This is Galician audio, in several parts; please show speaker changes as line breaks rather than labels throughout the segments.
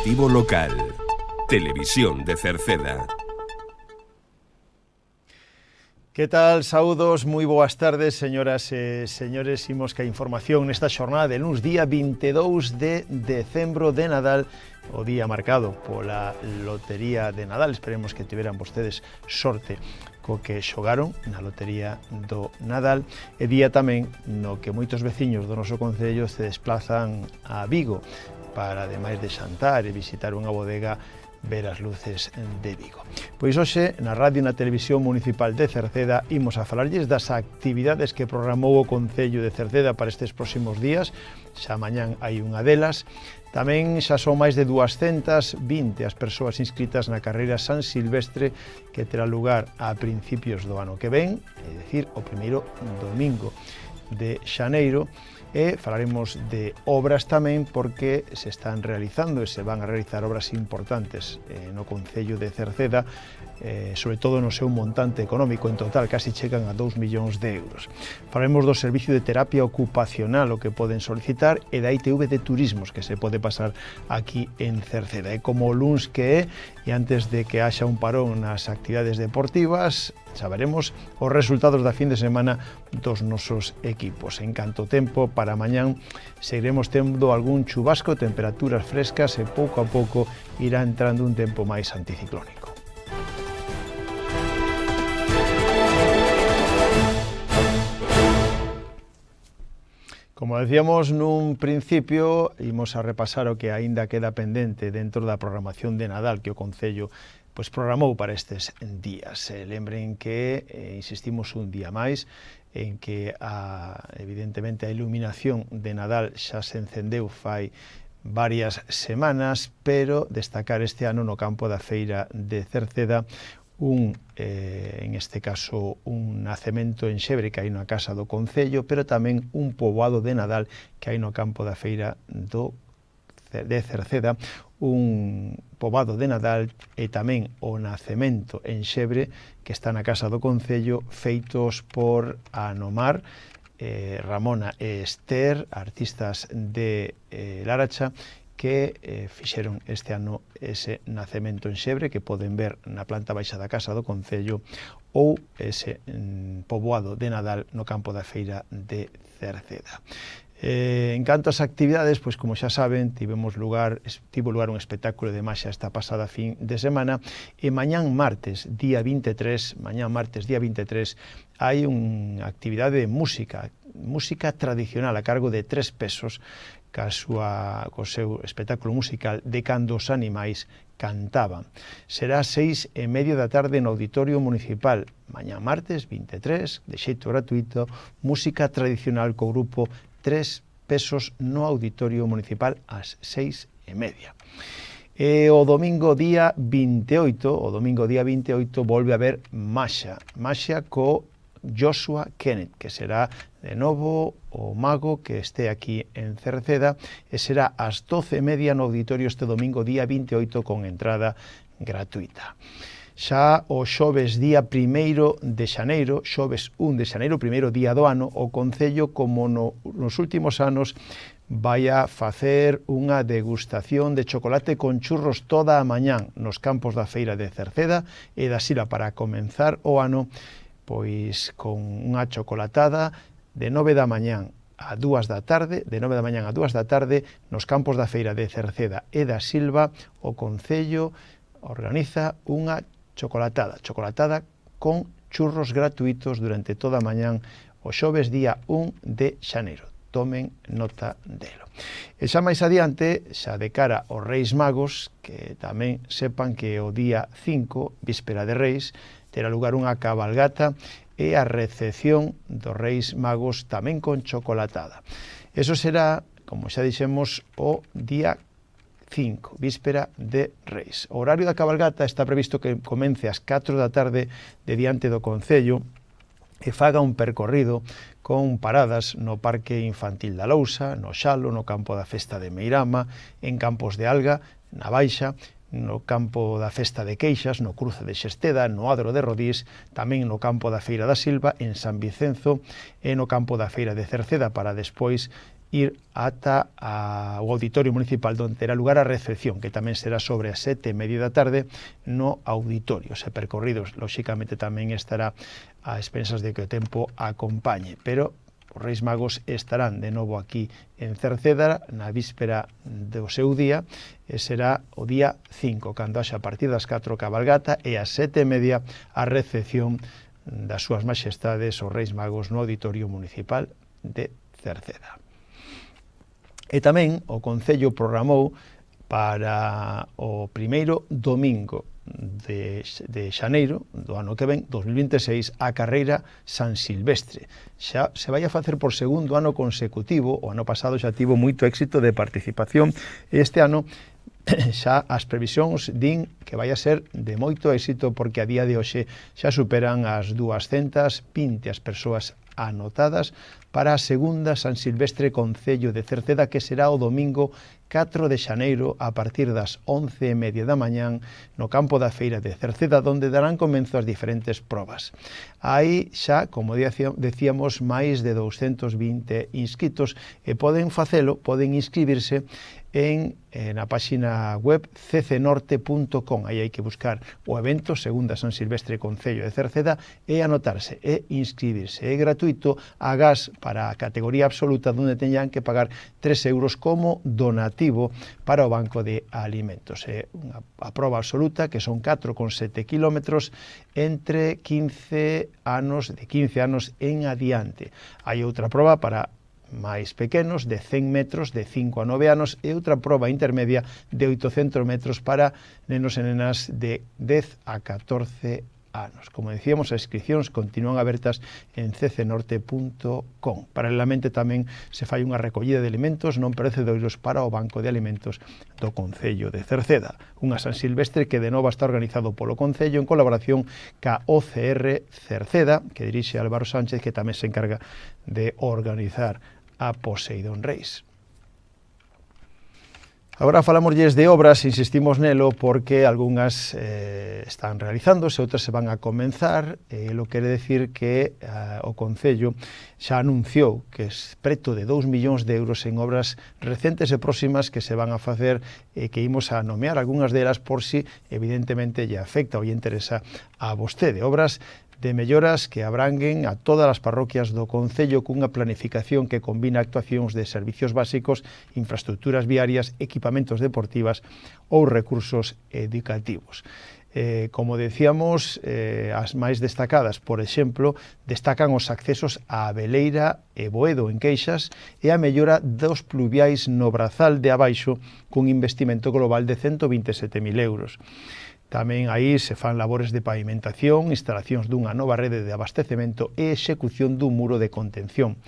Informativo local. Televisión de Cerceda.
Que tal? Saúdos, moi boas tardes, señoras e señores. Imos ca información nesta xornada de luns, día 22 de decembro de Nadal, o día marcado pola Lotería de Nadal. Esperemos que tiveran vostedes sorte co que xogaron na Lotería do Nadal. E día tamén no que moitos veciños do noso concello se desplazan a Vigo para, ademais de xantar e visitar unha bodega, ver as luces de Vigo. Pois hoxe, na radio e na televisión municipal de Cerceda, imos a falarlles das actividades que programou o Concello de Cerceda para estes próximos días. Xa mañán hai unha delas. Tamén xa son máis de 220 as persoas inscritas na carreira San Silvestre, que terá lugar a principios do ano que ven, é dicir, o primeiro domingo de xaneiro. E falaremos de obras tamén, porque se están realizando e se van a realizar obras importantes no Concello de Cerceda, sobre todo no seu montante económico. En total casi chegan a 2 millóns de euros. Falaremos do servicio de terapia ocupacional, o que poden solicitar, e da ITV de turismos que se pode pasar aquí en Cerceda. E como o luns que é, e antes de que haxa un parón nas actividades deportivas, saberemos os resultados da fin de semana dos nosos equipos. En canto tempo, para mañán seguiremos tendo algún chubasco, temperaturas frescas, e pouco a pouco irá entrando un tempo máis anticiclónico. Como decíamos nun principio, imos a repasar o que aínda queda pendente dentro da programación de Nadal que o Concello programou para estes días. Lembren que insistimos un día máis en que evidentemente a iluminación de Nadal xa se encendeu fai varias semanas, pero destacar este ano no campo da feira de Cerceda en este caso un nacemento en xebre que hai na casa do Concello, pero tamén un poboado de Nadal que hai no campo da feira de Cerceda, un poboado de Nadal e tamén o nacemento en xebre que está na casa do Concello, feitos por Anomar, Ramona e Esther, artistas de Laracha, que fixeron este ano ese nacemento en xebre que poden ver na planta baixa da casa do Concello, ou ese poboado de Nadal no campo da feira de Cerceda. En canto ás actividades, pois como xa saben, tivo lugar un espectáculo de maxia esta pasada fin de semana, e mañán martes, día 23, hai unha actividade de música tradicional a cargo de 3 pesos, co seu espectáculo musical de Cando os animais cantaban. Será 6:30 da tarde no Auditorio Municipal, mañá martes 23, de xeito gratuito, música tradicional co grupo 3 pesos no Auditorio Municipal ás 6:30. E o domingo día 28, volve a haber maxia co Joshua Kenneth, que será de novo o mago que este aquí en Cerceda, e será ás 12:30 no auditorio este domingo día 28 con entrada gratuita. Xa o xoves día 1 de xaneiro, xoves 1 de xaneiro, primeiro día do ano, o Concello, como nos últimos anos, vai a facer unha degustación de chocolate con churros toda a mañán nos campos da feira de Cerceda e da Sila, para comenzar o ano pois con unha chocolatada de 9 da mañán a 2 da tarde, nos campos da feira de Cerceda e da Silva. O Concello organiza unha chocolatada con churros gratuitos durante toda a mañán o xoves día 1 de xaneiro. Tomen nota delo. E xa máis adiante, xa de cara aos Reis Magos, que tamén sepan que o día 5, víspera de Reis, terá lugar unha cabalgata e a recepción dos Reis Magos tamén con chocolatada. Eso será, como xa dixemos, o día 5, víspera de Reis. O horario da cabalgata está previsto que comece ás 4 da tarde de diante do Concello e faga un percorrido con paradas no Parque Infantil da Lousa, no Xalo, no campo da Festa de Meirama, en Campos de Alga, na Baixa, no campo da Festa de Queixas, no Cruce de Xesteda, no Adro de Rodís, tamén no campo da Feira da Silva, en San Vicenzo, e no campo da Feira de Cerceda, para despois ir ata o Auditorio Municipal donde terá lugar a recepción, que tamén será sobre as 7:30 da tarde no auditorio. Ese percorrido, lóxicamente, tamén estará a expensas de que o tempo acompañe, pero os Reis Magos estarán de novo aquí en Cerceda na víspera do seu día, e será o día 5, cando haxa a partir das 4 cabalgata e ás 7:30 a recepción das súas majestades os Reis Magos no Auditorio Municipal de Cerceda. E tamén o Concello programou para o primeiro domingo de xaneiro do ano que ven, 2026, a carreira San Silvestre. Xa se vai a facer por segundo ano consecutivo, o ano pasado xa tivo moito éxito de participación, e este ano xa as previsións din que vai a ser de moito éxito, porque a día de hoxe xa superan as 220 as persoas anotadas para a segunda San Silvestre Concello de Cerceda, que será o domingo 4 de xaneiro a partir das 11:30 da mañán no campo da feira de Cerceda, donde darán comenzo as diferentes probas. Hai xa, como decíamos, máis de 220 inscritos e poden facelo, poden inscribirse na páxina web ccnorte.com. Aí hai que buscar o evento Segunda San Silvestre Concello de Cerceda e anotarse e inscribirse. É gratuito, agás para a categoría absoluta, onde teñan que pagar 3 euros como donativo para o Banco de Alimentos. É a proba absoluta, que son 4,7 kilómetros entre 15 anos, de 15 anos en adiante. Hai outra proba para máis pequenos, de 100 metros, de 5 a 9 anos, e outra proba intermedia de 800 metros para nenos e nenas de 10 a 14 anos. Como decíamos, as inscripcións continúan abertas en ccnorte.com. Paralelamente tamén se fai unha recollida de alimentos non perecedouros para o Banco de Alimentos do Concello de Cerceda. Unha San Silvestre que de novo está organizado polo Concello en colaboración ca OCR Cerceda, que dirixe Álvaro Sánchez, que tamén se encarga de organizar a Poseidón Reis. Agora falamosles de obras, insistimos nelo, porque algunhas están realizándose, outras se van a comenzar, lo quere decir que o Concello xa anunciou que es preto de 2 millóns de euros en obras recentes e próximas que se van a facer, que imos a nomear algunhas delas por si evidentemente lle afecta ou lle interesa a vostede. Obras de melloras que abranguen a todas as parroquias do Concello, cunha planificación que combina actuacións de servicios básicos, infraestructuras viarias, equipamentos deportivas ou recursos educativos. Como decíamos, as máis destacadas, por exemplo, destacan os accesos a Abeleira e Boedo en Queixas e a mellora dos pluviais no Brazal de Abaixo, cun investimento global de 127.000 euros. Tamén aí se fan labores de pavimentación, instalacións dunha nova rede de abastecemento e execución dun muro de contención.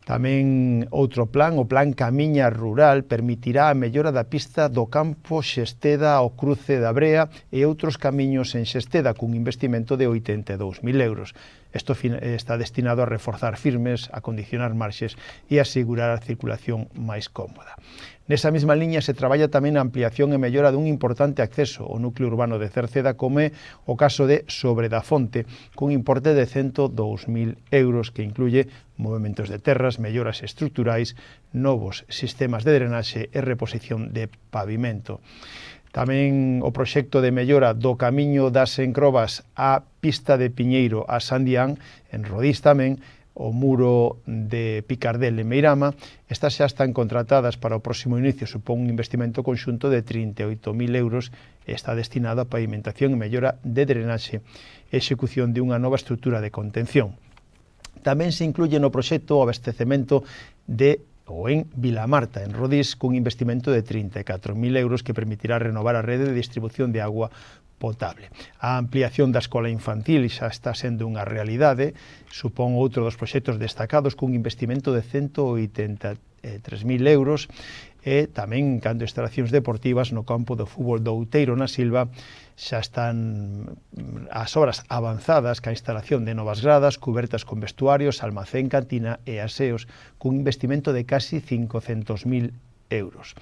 Tamén outro plan, o plan Camiña Rural, permitirá a mellora da pista do campo Xesteda ao cruce da Brea e outros camiños en Xesteda cun investimento de 82.000 euros. Isto está destinado a reforzar firmes, acondicionar marxes e asegurar a circulación máis cómoda. Nesa mesma liña se traballa tamén a ampliación e mellora dun importante acceso ao núcleo urbano de Cerceda, como é o caso de Sobredafonte, cun importe de 102.000 euros que incluye movementos de terras, melloras estruturais, novos sistemas de drenaxe e reposición de pavimento. Tamén o proxecto de mellora do camiño das Encrobas á pista de Piñeiro a San Dián, en Rodís tamén, o muro de Picardel en Meirama. Estas xa están contratadas para o próximo inicio, supón un investimento conxunto de 38.000 euros e está destinado a pavimentación e mellora de drenaxe e execución de unha nova estrutura de contención. Tamén se incluye no proxecto o abastecemento en Vilamarta, en Rodís, cun investimento de 34.000 euros que permitirá renovar a rede de distribución de agua potable. A ampliación da escola infantil xa está sendo unha realidade, supón outro dos proxectos destacados cun investimento de 183.000 euros e tamén cando instalacións deportivas no campo do fútbol do Outeiro na Silva xa están as obras avanzadas ca instalación de novas gradas, cubertas con vestuarios, almacén, cantina e aseos cun investimento de casi 500.000 euros.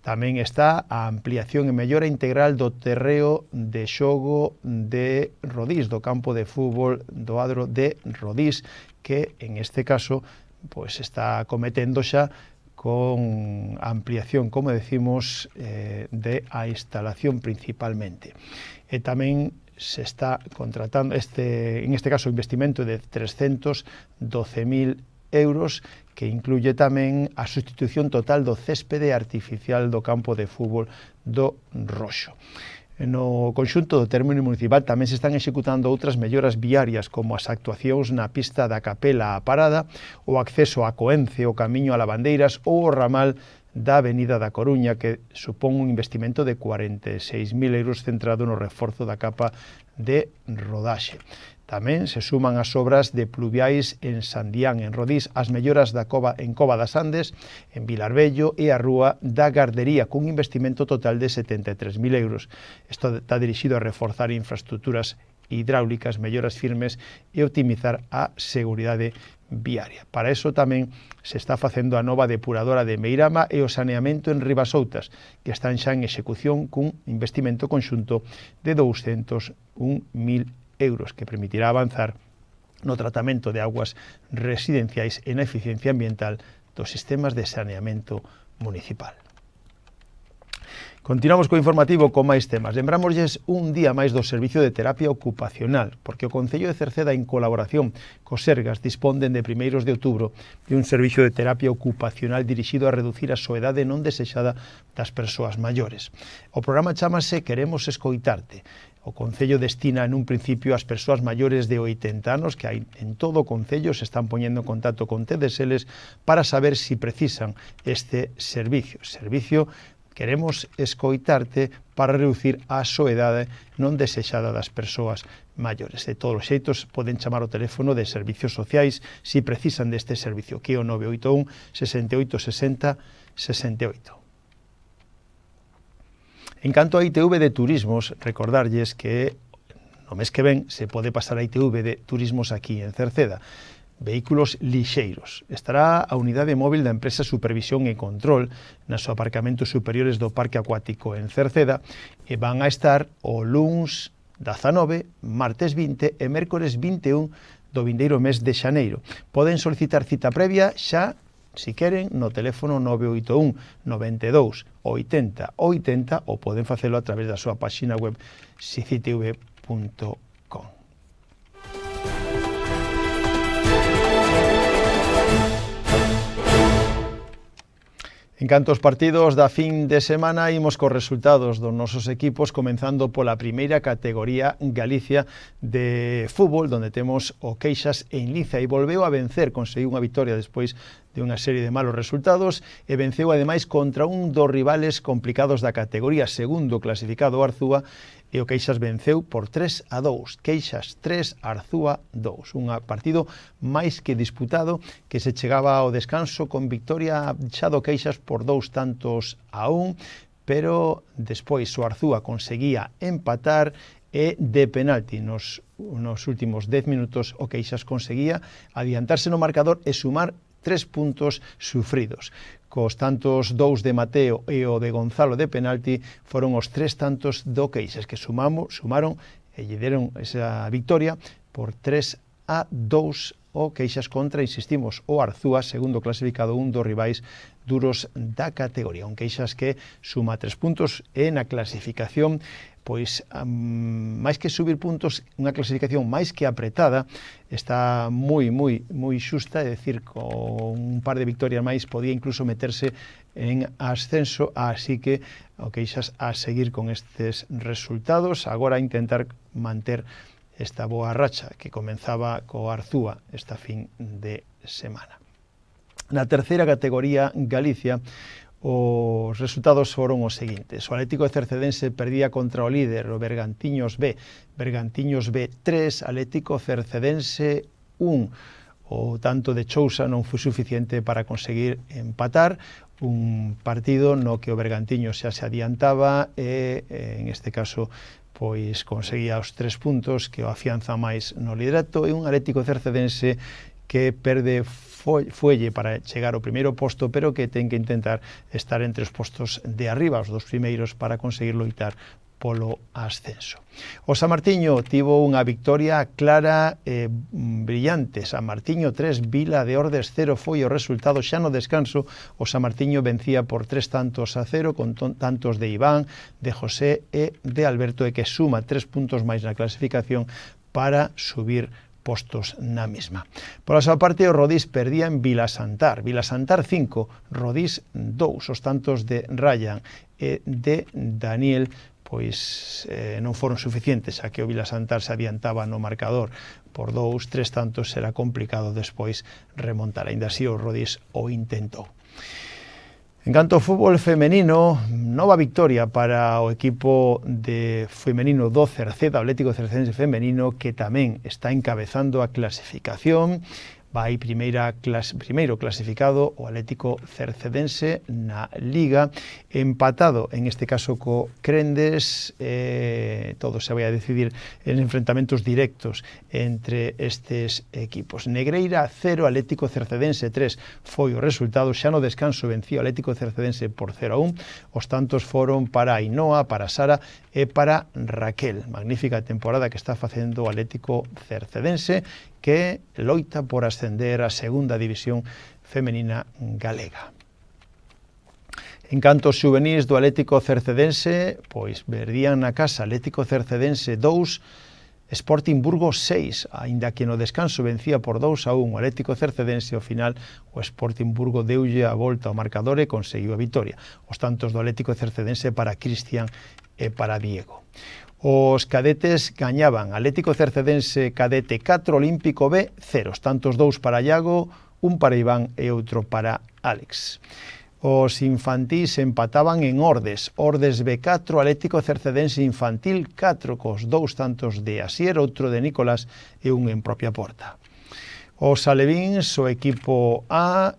Tamén está a ampliación e mellora integral do terreo de xogo de Rodís, do campo de fútbol do Adro de Rodís, que en este caso está cometendo xa con ampliación, como decimos, de a instalación principalmente. E tamén se está contratando, en este caso, investimento de 312.000 euros, que incluye tamén a sustitución total do céspede artificial do campo de fútbol do Roxo. No conxunto do término municipal tamén se están executando outras melloras viarias, como as actuacións na pista da Capela á Parada, o acceso a Coence, o camiño a Lavandeiras ou o ramal da Avenida da Coruña, que supón un investimento de 46.000 euros centrado no reforzo da capa de rodaxe. Tamén se suman as obras de pluviais en Sandián, en Rodís, as melloras da Cova en Cova das Andes, en Vilarbello e a Rúa da Gardería, cun investimento total de 73.000 euros. Isto está dirixido a reforzar infraestructuras hidráulicas, melloras firmes e optimizar a seguridade viaria. Para eso tamén se está facendo a nova depuradora de Meirama e o saneamento en Ribasoutas, que están xa en execución cun investimento conxunto de 201.000 euros, que permitirá avanzar no tratamento de aguas residenciais e na eficiencia ambiental dos sistemas de saneamento municipal. Continuamos co informativo con máis temas. Lembrámosles un día máis do servicio de terapia ocupacional, porque o Concello de Cerceda, en colaboración co Sergas, disponden de 1 de outubro de un servicio de terapia ocupacional dirixido a reducir a soedade non desexada das persoas maiores. O programa chamase Queremos Escoitarte. O Concello destina en un principio as persoas maiores de 80 anos que hai en todo o Concello, se están poñendo en contacto con TDSLs para saber si precisan este servicio. Servicio Queremos Escoitarte para reducir a soedade non desexada das persoas maiores. De todos os xeitos, poden chamar o teléfono de servicios sociais si precisan deste servicio, que é o 981 68 60 68. En canto a ITV de Turismos, recordarlles que no mes que ven se pode pasar a ITV de Turismos aquí en Cerceda. Vehículos lixeiros. Estará a unidade móvil da empresa Supervisión e Control nos aparcamentos superiores do Parque Acuático en Cerceda e van a estar o luns 19, martes 20 e mércores 21 do vindeiro mes de xaneiro. Poden solicitar cita previa xa, si queren, no teléfono 981 92 80 80 ou poden facelo a través da súa páxina web sicitv.com. En canto aos partidos da fin de semana, imos cos resultados dos nosos equipos, comenzando pola primeira categoría Galicia de fútbol, donde temos o Queixas en Liza, e volveu a vencer, conseguiu unha victoria despois de unha serie de malos resultados, e venceu ademais contra un dos rivales complicados da categoría, segundo clasificado Arzúa, e o Queixas venceu por 3-2, Queixas 3, Arzúa 2, un partido máis que disputado, que se chegaba ao descanso con victoria xa do Queixas por 2-1, pero despois o Arzúa conseguía empatar e de penalti nos últimos 10 minutos o Queixas conseguía adiantarse no marcador e sumar 3 puntos sufridos. Cos tantos 2 de Mateo e o de Gonzalo de penalti foron os 3 tantos do Queixas, que sumaron e lle deron esa victoria por 3-2 o Queixas contra, insistimos, o Arzúa, segundo clasificado, un dos rivais duros da categoría. Un Queixas que suma 3 puntos e na clasificación, pois, máis que subir puntos, unha clasificación máis que apretada, está moi xusta, é dicir, con un par de victorias máis podía incluso meterse en ascenso, así que o Queixas a seguir con estes resultados, agora a intentar manter esta boa racha que comenzaba co Arzúa esta fin de semana. Na terceira categoría Galicia, os resultados foron os seguintes. O Atlético de Cercedense perdía contra o líder, o Bergantiños B. Bergantiños B 3, Atlético Cercedense 1. O tanto de Chousa non foi suficiente para conseguir empatar un partido no que o Bergantiños xa se adiantaba e, en este caso, pois conseguía os 3 puntos que o afianza máis no liderato, e un Atlético Cercedense que perde fuelle para chegar ao primeiro posto, pero que ten que intentar estar entre os postos de arriba, os 2 primeiros, para conseguir loitar polo ascenso. O San Martiño tivo unha victoria clara, brillante. San Martiño 3, Vila de Ordes 0 foi o resultado. Xa no descanso o San Martiño vencía por 3-0 con tantos de Iván, de José e de Alberto, e que suma 3 puntos máis na clasificación para subir postos na mesma. Por a súa parte, o Rodís perdía en Vilasantar. Vilasantar 5, Rodís 2. Os tantos de Ryan e de Daniel pois non foron suficientes, a que o Vilasantar se adiantaba no marcador por 2, 3 tantos será complicado despois remontar. Ainda así o Rodís o intentou. En canto ao fútbol femenino, nova victoria para o equipo de femenino do Cerceda, o Atlético Cercedense femenino, que tamén está encabezando a clasificación. Vai primeiro clasificado o Atlético Cercedense na Liga, empatado en este caso co Crendes. Todo se vai a decidir en enfrentamentos directos entre estes equipos. Negreira 0, Atlético Cercedense 3 foi o resultado. Xa no descanso vencía o Atlético Cercedense por 0-1. Os tantos foron para Ainhoa, para Sara e para Raquel. Magnífica temporada que está facendo o Atlético Cercedense, que loita por ascender á segunda división femenina galega. En canto aos xuvenís do Atlético Cercedense, pois perdían na casa Atlético Cercedense 2, Sporting Burgos 6, aínda que no descanso vencía por 2-1 o Atlético Cercedense. Ao final o Sporting Burgos deulle a volta ao marcador e conseguiu a vitoria. Os tantos do Atlético Cercedense para Cristian e para Diego. Os cadetes gañaban. Atlético Cercedense cadete 4, Olímpico B 0. Os tantos 2 para Iago, un para Iván e outro para Álex. Os infantís empataban en Ordes. Ordes B4, Atlético Cercedense Infantil 4, cos 2 tantos de Asier, outro de Nicolás e un en propia porta. Os alevíns, o equipo A,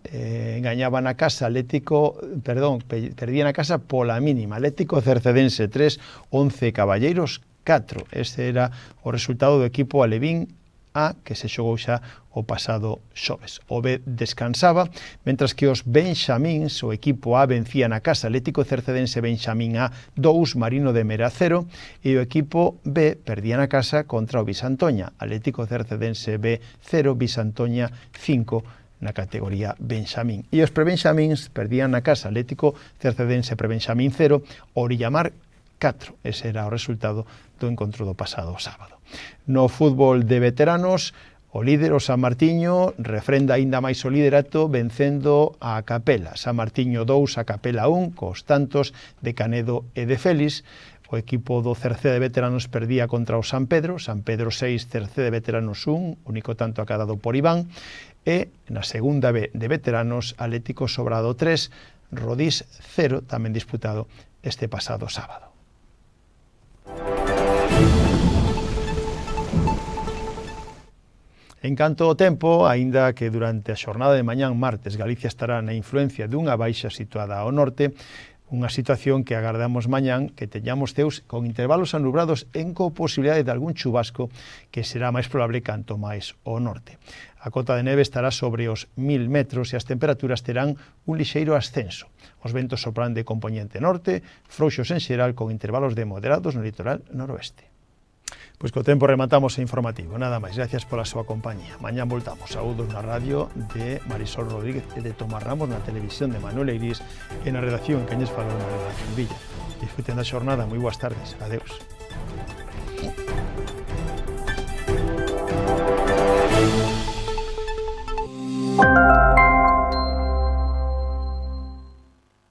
gañaba na casa perdía na casa pola mínima. Atlético Cercedense 3, 11 Caballeiros 4. Este era o resultado do equipo alevín A, que se xogou xa o pasado xoves. O B descansaba, mentras que os benxamíns, o equipo A vencía na casa Atlético Cercedense Benxamín A 2, Marino de Mera 0, e o equipo B perdía na casa contra o Bisantoña, Atlético Cercedense B 0, Bisantoña 5, na categoría Benxamín. E os prebenxamíns perdían na casa Atlético Cercedense Prebenxamín 0, Orillamar 4. Ese era o resultado do encontro do pasado sábado. No fútbol de veteranos, o líder, o San Martiño, refrenda aínda máis o liderato vencendo a Capela. San Martiño 2, a Capela 1, cos tantos de Canedo e de Félix. O equipo do Cerceda de veteranos perdía contra o San Pedro 6, Cerceda de veteranos 1, único tanto acadado por Iván. E na segunda B de veteranos, Atlético Sobrado 3, Rodís 0, tamén disputado este pasado sábado. En canto ao tempo, aínda que durante a xornada de mañán martes Galicia estará na influencia dunha baixa situada ao norte, unha situación que agardamos mañán que teñamos ceus con intervalos anubrados en posibilidade de algún chubasco que será máis probable canto máis ao norte. A cota de neve estará sobre os 1000 metros e as temperaturas terán un lixeiro ascenso. Os ventos sopran de compoñente norte, frouxos en xeral con intervalos de moderados no litoral noroeste. Pois co tempo rematamos o informativo. Nada máis, gracias pola súa compañía. Mañán voltamos. Saúdos na radio de Marisol Rodríguez e de Tomás Ramos, na televisión de Manuel Eirís e na redacción que añes falou Manuel Villa. Disfruten da xornada. Moi boas tardes. Adeus.